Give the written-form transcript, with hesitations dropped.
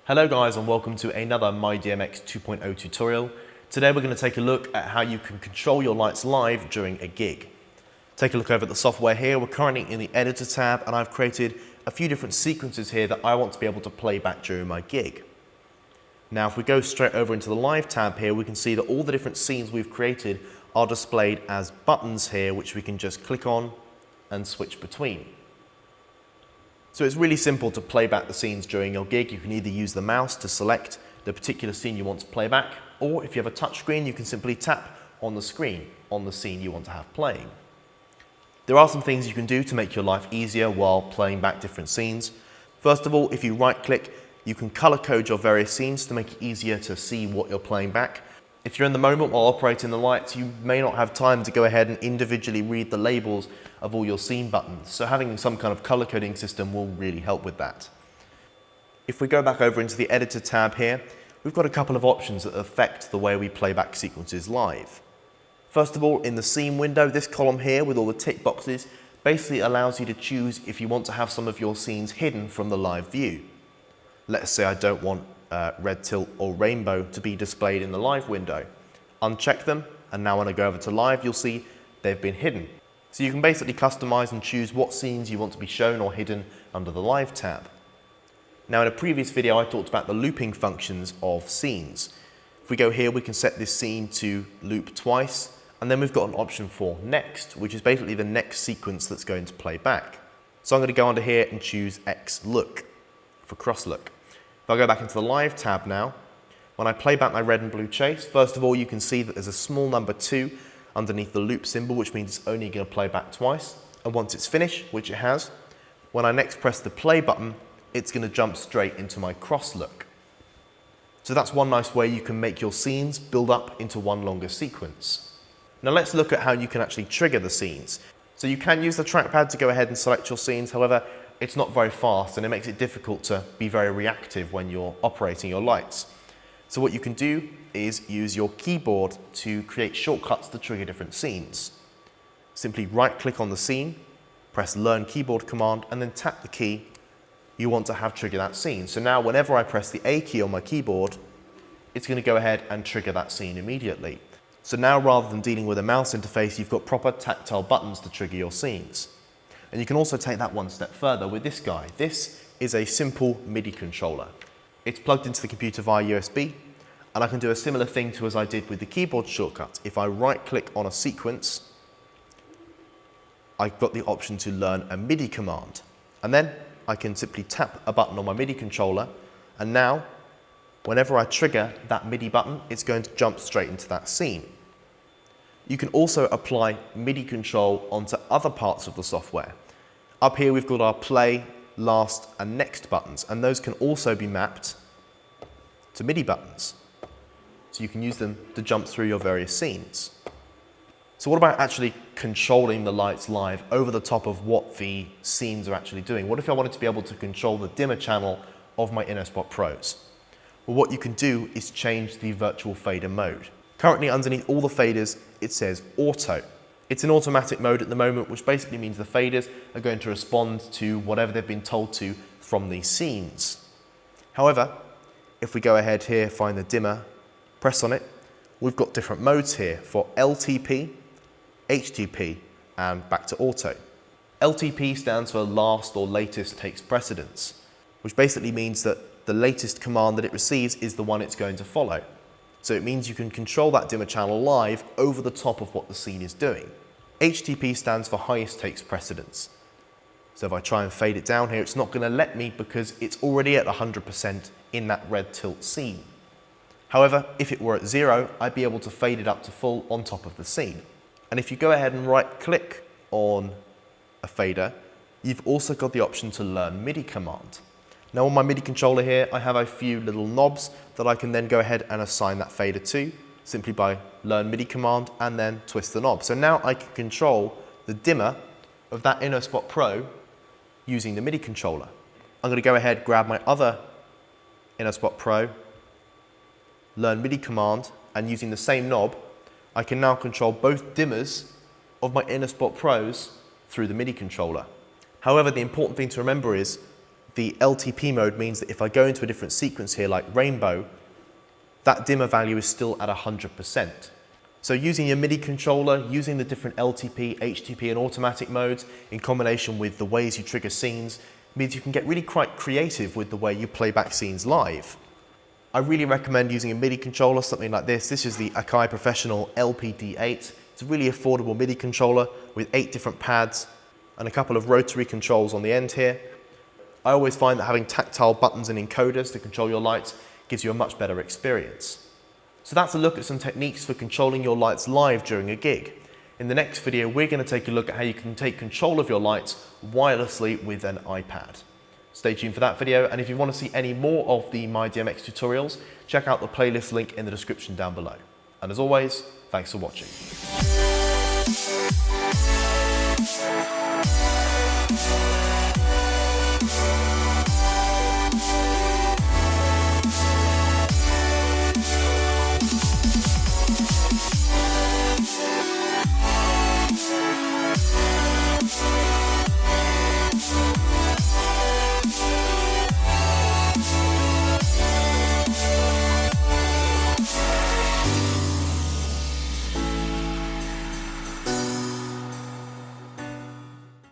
Hello guys and welcome to another MyDMX 2.0 tutorial. Today we're going to take a look at how you can control your lights live during a gig. Take a look over at the software here. We're currently in the editor tab and I've created a few different sequences here that I want to be able to play back during my gig. Now if we go straight over into the live tab here, we can see that all the different scenes we've created are displayed as buttons here, which we can just click on and switch between. So it's really simple to play back the scenes during your gig. You can either use the mouse to select the particular scene you want to play back, or if you have a touch screen, you can simply tap on the screen on the scene you want to have playing. There are some things you can do to make your life easier while playing back different scenes. First of all, if you right click, you can color code your various scenes to make it easier to see what you're playing back. If you're in the moment while operating the lights, you may not have time to go ahead and individually read the labels of all your scene buttons, so having some kind of color coding system will really help with that. If we go back over into the editor tab here, we've got a couple of options that affect the way we play back sequences live. First of all, in the scene window, this column here with all the tick boxes basically allows you to choose if you want to have some of your scenes hidden from the live view. Let's say I don't want red tilt or rainbow to be displayed in the live window. Uncheck them, and now when I go over to live, you'll see they've been hidden. So you can basically customize and choose what scenes you want to be shown or hidden under the live tab. Now in a previous video, I talked about the looping functions of scenes. If we go here, we can set this scene to loop twice, and then we've got an option for next, which is basically the next sequence that's going to play back. So I'm going to go under here and choose X look for cross look. If I go back into the live tab now, when I play back my red and blue chase, first of all you can see that there's a small number 2 underneath the loop symbol, which means it's only going to play back twice. And once it's finished, which it has, when I next press the play button, it's going to jump straight into my cross look. So that's one nice way you can make your scenes build up into one longer sequence. Now let's look at how you can actually trigger the scenes. So you can use the trackpad to go ahead and select your scenes, however, it's not very fast and it makes it difficult to be very reactive when you're operating your lights. So what you can do is use your keyboard to create shortcuts to trigger different scenes. Simply right click on the scene, press learn keyboard command and then tap the key you want to have trigger that scene. So now whenever I press the A key on my keyboard, it's going to go ahead and trigger that scene immediately. So now rather than dealing with a mouse interface, you've got proper tactile buttons to trigger your scenes. And you can also take that one step further with this guy. This is a simple MIDI controller. It's plugged into the computer via USB, and I can do a similar thing to as I did with the keyboard shortcut. If I right click on a sequence, I've got the option to learn a MIDI command. And then I can simply tap a button on my MIDI controller, and now whenever I trigger that MIDI button, it's going to jump straight into that scene. You can also apply MIDI control onto other parts of the software. Up here we've got our play, last and next buttons, and those can also be mapped to MIDI buttons. So you can use them to jump through your various scenes. So what about actually controlling the lights live over the top of what the scenes are actually doing? What if I wanted to be able to control the dimmer channel of my Inno Spot Pros? Well, what you can do is change the virtual fader mode. Currently underneath all the faders, it says auto. It's in automatic mode at the moment, which basically means the faders are going to respond to whatever they've been told to from these scenes. However, if we go ahead here, find the dimmer, press on it, we've got different modes here for LTP, HTP, and back to auto. LTP stands for last or latest takes precedence, which basically means that the latest command that it receives is the one it's going to follow. So it means you can control that dimmer channel live over the top of what the scene is doing. HTP stands for highest takes precedence. So if I try and fade it down here, it's not going to let me because it's already at 100% in that red tilt scene. However, if it were at 0, I'd be able to fade it up to full on top of the scene. And if you go ahead and right click on a fader, you've also got the option to learn MIDI command. Now on my MIDI controller here, I have a few little knobs that I can then go ahead and assign that fader to, simply by learn MIDI command and then twist the knob. So now I can control the dimmer of that Inno Spot Pro using the MIDI controller. I'm going to go ahead, grab my other Inno Spot Pro, learn MIDI command, and using the same knob, I can now control both dimmers of my Inno Spot Pros through the MIDI controller. However, the important thing to remember is the LTP mode means that if I go into a different sequence here, like rainbow, that dimmer value is still at 100%. So using your MIDI controller, using the different LTP, HTP and automatic modes in combination with the ways you trigger scenes means you can get really quite creative with the way you play back scenes live. I really recommend using a MIDI controller, something like this. This is the Akai Professional LPD8. It's a really affordable MIDI controller with 8 different pads and a couple of rotary controls on the end here. I always find that having tactile buttons and encoders to control your lights gives you a much better experience. So that's a look at some techniques for controlling your lights live during a gig. In the next video, we're going to take a look at how you can take control of your lights wirelessly with an iPad. Stay tuned for that video, and if you want to see any more of the MyDMX tutorials, check out the playlist link in the description down below. And as always, thanks for watching.